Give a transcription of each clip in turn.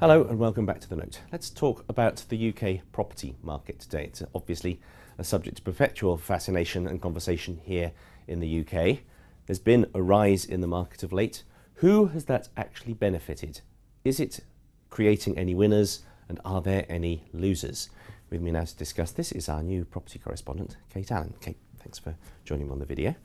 Hello and welcome back to The Note. Let's talk about the UK property market today. It's obviously a subject of perpetual fascination and conversation here in the UK. There's been a rise in the market of late. Who has that actually benefited? Is it creating any winners, and are there any losers? With me now to discuss this is our new property correspondent, Kate Allen. Kate, thanks for joining me on the video.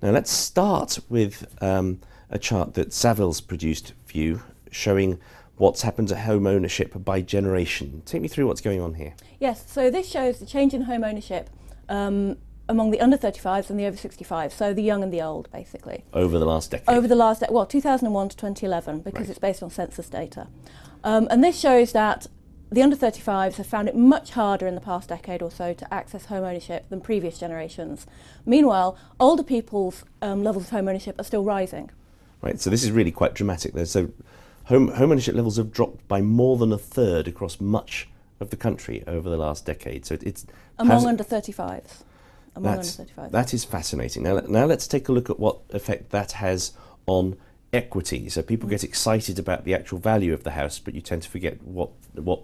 Now let's start with a chart that Savills produced for you, showing what's happened to home ownership by generation. Take me through what's going on here. Yes, so this shows the change in home ownership among the under 35s and the over 65s, so the young and the old, basically. Over the last decade? Over the last, 2001 to 2011, because Right. it's based on census data. And this shows that the under 35s have found it much harder in the past decade or so to access home ownership than previous generations. Meanwhile, older people's levels of home ownership are still rising. Right, so this is really quite dramatic. So home ownership levels have dropped by more than a third across much of the country over the last decade. So it's among under 35s. Among under 35s. That is fascinating. Now let's take a look at what effect that has on equity. So people get excited about the actual value of the house, but you tend to forget what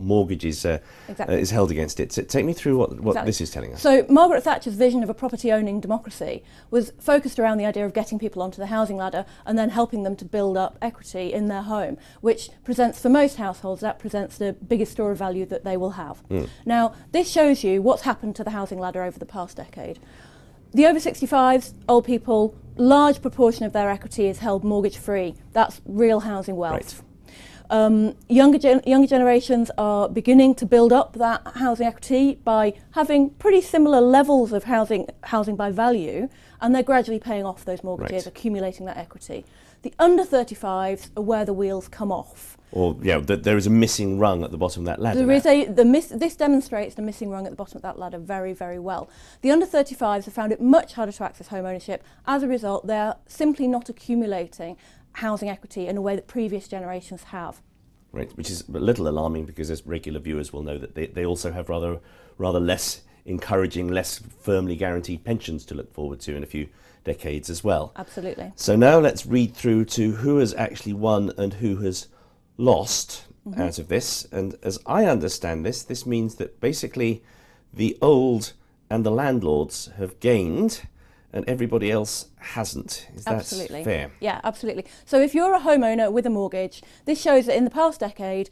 mortgage is held against it. So take me through what this is telling us. So Margaret Thatcher's vision of a property-owning democracy was focused around the idea of getting people onto the housing ladder and then helping them to build up equity in their home, which presents, for most households, that presents the biggest store of value that they will have. Now, this shows you what's happened to the housing ladder over the past decade. The over 65s, old people, large proportion of their equity is held mortgage-free. That's real housing wealth. Right. Younger generations are beginning to build up that housing equity by having pretty similar levels of housing by value, and they're gradually paying off those mortgages, accumulating that equity. The under 35s are where the wheels come off. Or there is a missing rung at the bottom of that ladder. This demonstrates the missing rung at the bottom of that ladder very, very well. The under 35s have found it much harder to access home ownership. As a result, they are simply not accumulating housing equity in a way that previous generations have. Right, which is a little alarming because, as regular viewers will know, that they also have rather less encouraging, less firmly guaranteed pensions to look forward to in a few decades as well. Absolutely. So now let's read through to who has actually won and who has lost out of this. And as I understand this means that basically the old and the landlords have gained and everybody else hasn't. Is that fair? Yeah, absolutely. So if you're a homeowner with a mortgage, this shows that in the past decade,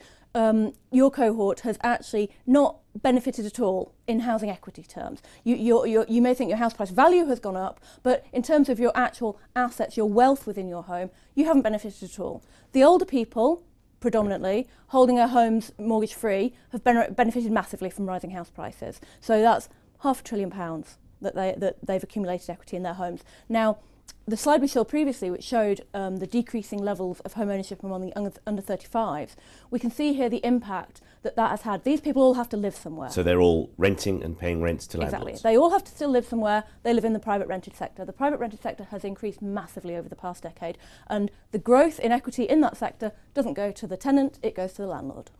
your cohort has actually not benefited at all in housing equity terms. You may think your house price value has gone up, but in terms of your actual assets, your wealth within your home, you haven't benefited at all. The older people, predominantly, holding their homes mortgage free, have benefited massively from rising house prices. So that's £500 billion that they've accumulated equity in their homes. Now, the slide we saw previously, which showed the decreasing levels of home ownership among the under 35s, we can see here the impact that has had. These people all have to live somewhere. So they're all renting and paying rent to landlords. Exactly. They all have to still live somewhere. They live in the private rented sector. The private rented sector has increased massively over the past decade, and the growth in equity in that sector doesn't go to the tenant, it goes to the landlord.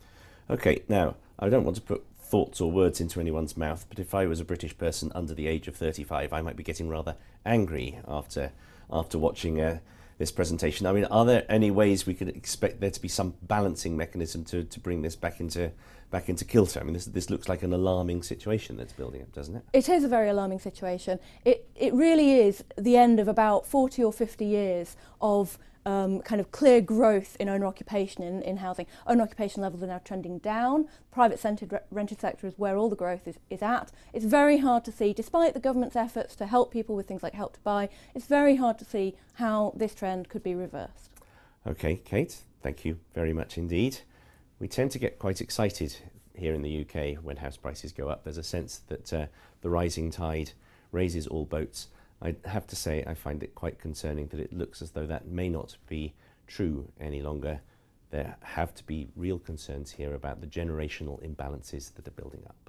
Okay, now, I don't want to put thoughts or words into anyone's mouth, but if I was a British person under the age of 35, I might be getting rather angry after watching this presentation. I mean, are there any ways we could expect there to be some balancing mechanism to bring this back into kilter? I mean, this looks like an alarming situation that's building up, doesn't it? It is a very alarming situation. It really is the end of about 40 or 50 years of kind of clear growth in owner occupation in housing. Owner occupation levels are now trending down. Private rented sector is where all the growth is at. It's very hard to see, despite the government's efforts to help people with things like Help to Buy, it's very hard to see how this trend could be reversed. Okay, Kate, thank you very much indeed. We tend to get quite excited here in the UK when house prices go up. There's a sense that the rising tide raises all boats. I have to say I find it quite concerning that it looks as though that may not be true any longer. There have to be real concerns here about the generational imbalances that are building up.